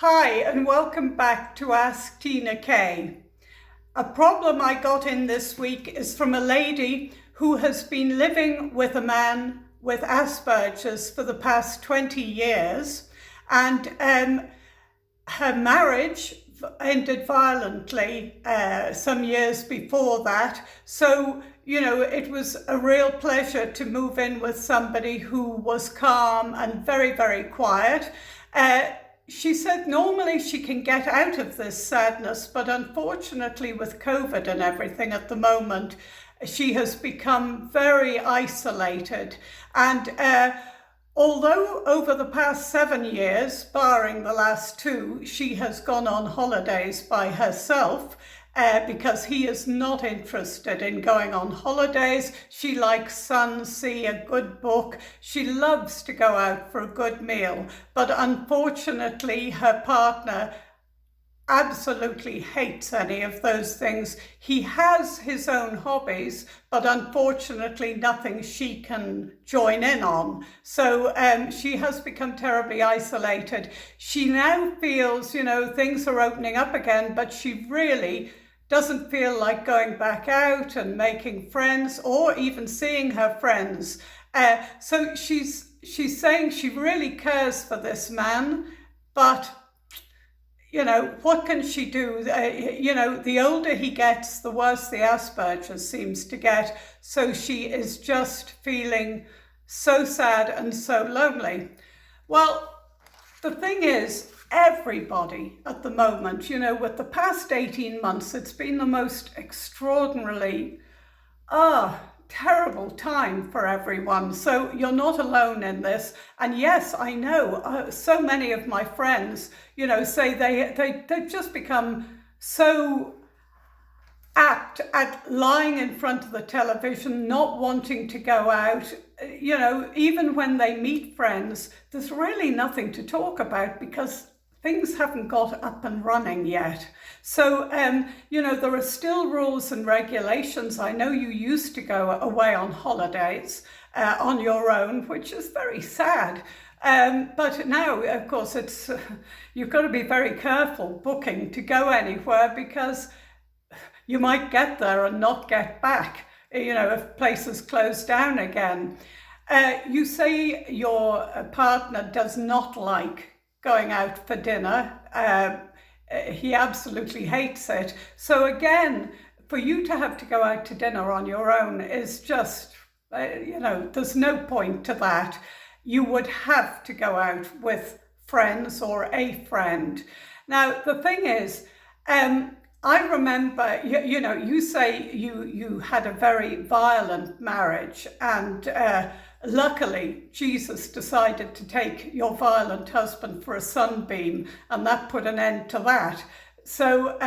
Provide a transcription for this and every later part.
Hi, and welcome back to AskTinaK. A problem I got in this week is from a lady who has been living with a man with Aspergers for the past 20 years, and her marriage ended violently some years before that. So, it was a real pleasure to move in with somebody who was calm and very, very quiet. She said normally she can get out of this sadness, but unfortunately with COVID and everything at the moment, she has become very isolated. And although over the past 7 years, barring the last 2, she has gone on holidays by herself, because he is not interested in going on holidays. She likes sun, sea, a good book. She loves to go out for a good meal. But unfortunately, her partner absolutely hates any of those things. He has his own hobbies, but unfortunately nothing she can join in on. So she has become terribly isolated. She now feels, things are opening up again, but she really doesn't feel like going back out and making friends or even seeing her friends. So she's saying she really cares for this man, but what can she do? The older he gets, the worse the Aspergers seems to get. So she is just feeling so sad and so lonely. Well, the thing is, everybody at the moment, with the past 18 months, it's been the most extraordinarily, terrible time for everyone. So you're not alone in this. And yes, I know so many of my friends, say they've just become so apt at lying in front of the television, not wanting to go out. Even when they meet friends, there's really nothing to talk about because things haven't got up and running yet. So, there are still rules and regulations. I know you used to go away on holidays on your own, which is very sad. But now, of course, you've got to be very careful booking to go anywhere because you might get there and not get back, if places close down again. You say your partner does not like going out for dinner. He absolutely hates it. So again, for you to have to go out to dinner on your own is just, there's no point to that. You would have to go out with friends or a friend. Now, the thing is, I remember, you say you had a very violent marriage, and luckily Jesus decided to take your violent husband for a sunbeam, and that put an end to that. So,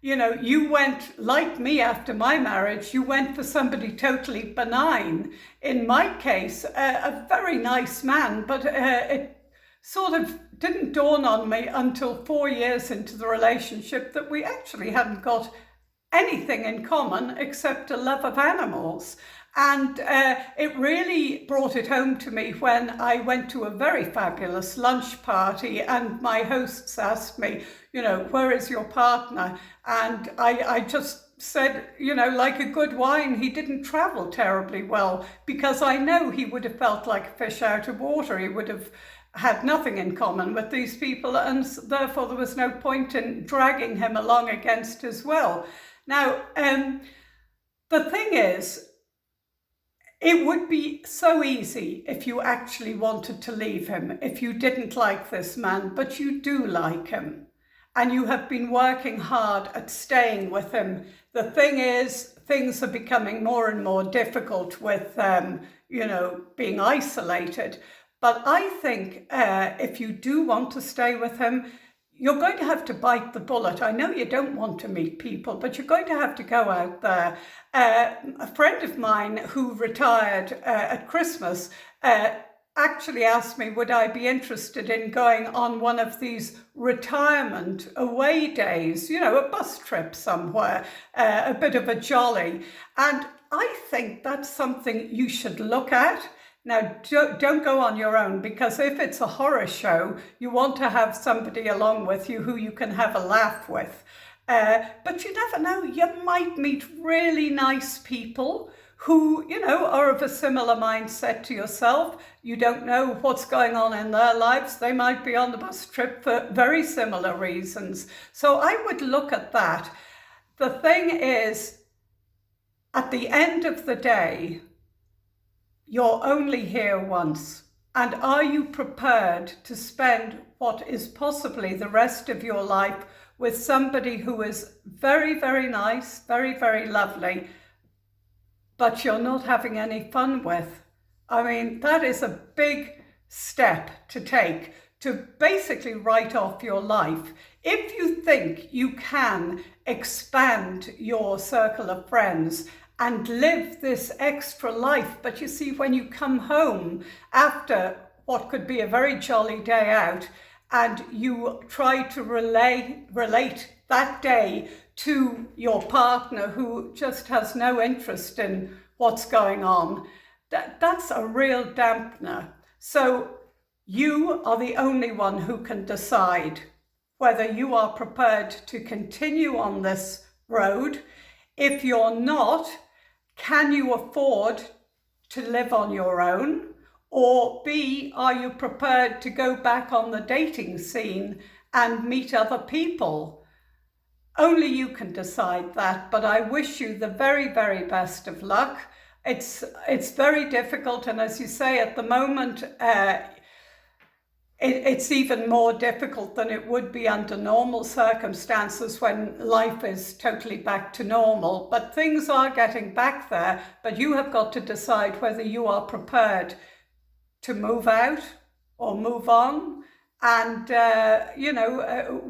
you went, like me after my marriage, you went for somebody totally benign. In my case, a very nice man, but it sort of didn't dawn on me until 4 years into the relationship that we actually hadn't got anything in common except a love of animals. And it really brought it home to me when I went to a very fabulous lunch party and my hosts asked me, where is your partner? And I just said, like a good wine, he didn't travel terribly well, because I know he would have felt like a fish out of water. He would have had nothing in common with these people, and therefore there was no point in dragging him along against his will. Now, the thing is, it would be so easy if you actually wanted to leave him, if you didn't like this man, but you do like him, and you have been working hard at staying with him. The thing is, things are becoming more and more difficult with, being isolated. But I think if you do want to stay with him, you're going to have to bite the bullet. I know you don't want to meet people, but you're going to have to go out there. A friend of mine who retired at Christmas actually asked me, would I be interested in going on one of these retirement away days, a bus trip somewhere, a bit of a jolly. And I think that's something you should look at. Now, don't go on your own, because if it's a horror show, you want to have somebody along with you who you can have a laugh with. But you never know, you might meet really nice people who, are of a similar mindset to yourself. You don't know what's going on in their lives. They might be on the bus trip for very similar reasons. So I would look at that. The thing is, at the end of the day, you're only here once. And are you prepared to spend what is possibly the rest of your life with somebody who is very, very nice, very, very lovely, but you're not having any fun with? I mean, that is a big step to take, to basically write off your life. If you think you can expand your circle of friends and live this extra life, but you see, when you come home after what could be a very jolly day out, and you try to relate that day to your partner who just has no interest in what's going on, that's a real dampener. So you are the only one who can decide whether you are prepared to continue on this road. If you're not, can you afford to live on your own? Or B, are you prepared to go back on the dating scene and meet other people? Only you can decide that, but I wish you the very, very best of luck. It's very difficult, and as you say, at the moment, it's even more difficult than it would be under normal circumstances when life is totally back to normal. But things are getting back there, but you have got to decide whether you are prepared to move out or move on. And,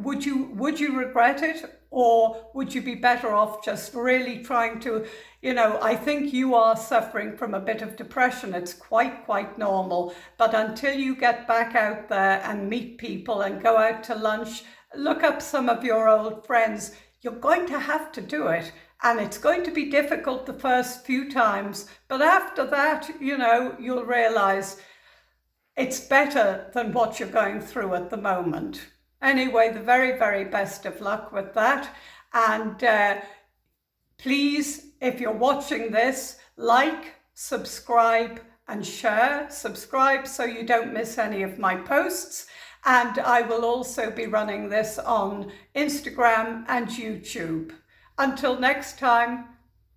would you regret it? Or would you be better off just really trying to, I think you are suffering from a bit of depression. It's quite normal. But until you get back out there and meet people and go out to lunch, look up some of your old friends, you're going to have to do it. And it's going to be difficult the first few times. But after that, you'll realize it's better than what you're going through at the moment. Anyway, the very, very best of luck with that. And please, if you're watching this, like, subscribe and share. Subscribe so you don't miss any of my posts. And I will also be running this on Instagram and YouTube. Until next time,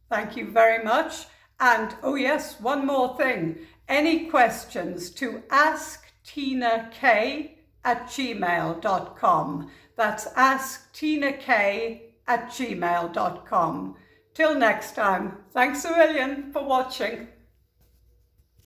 thank you very much. And oh yes, one more thing. Any questions to AskTinaK@gmail.com. That's AskTinaK@gmail.com. Till next time, thanks a million for watching.